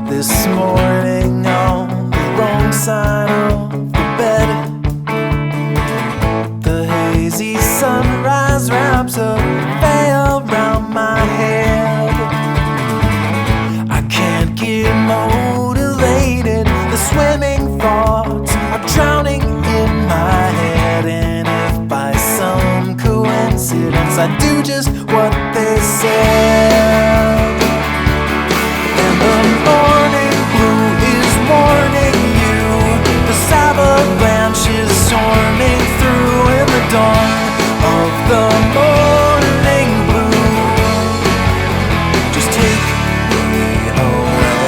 This morning on the wrong side of the bed, the hazy sunrise wraps a veil around my head. I can't get motivated, the swimming thoughts are drowning in my head. And if by some coincidence I do just what they said, and the morning blue is warning you, the avalanche is storming through in the dawn of the morning blue. Just take me away.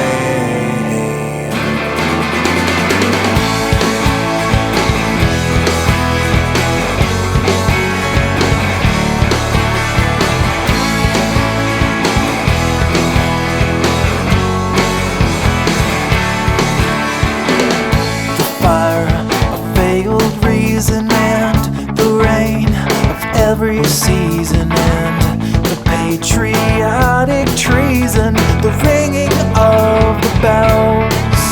And the rain of every season, and the patriotic treason, the ringing of the bells,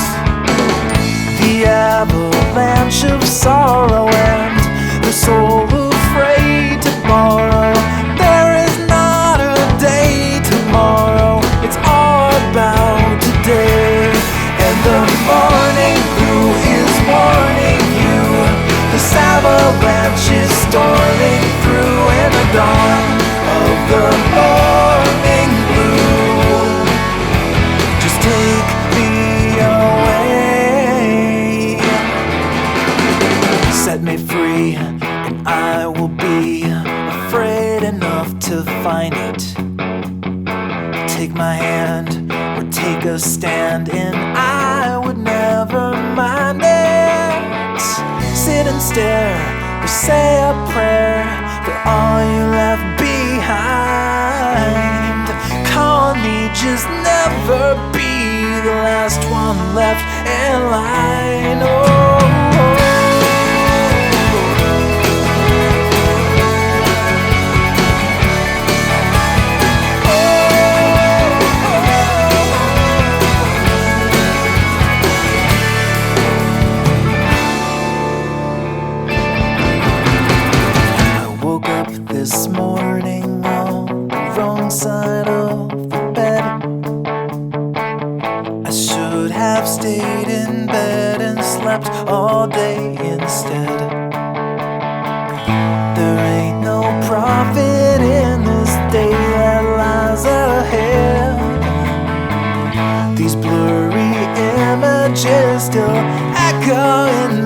the avalanche of sorrow, and the soul afraid to borrow. There is not a day tomorrow, it's all about today. And the morning blue is warning you, this avalanche is storming through in the dawn of the morning blue. Just take me away. Set me free, and I will be afraid enough to find it. Take my hand or take a stand, and I would never mind it. Sit and stare, or say a prayer for all you left behind. Colony just never be the last one left in line. This morning on the wrong side of the bed, I should have stayed in bed and slept all day instead. There ain't no profit in this day that lies ahead. These blurry images still echo in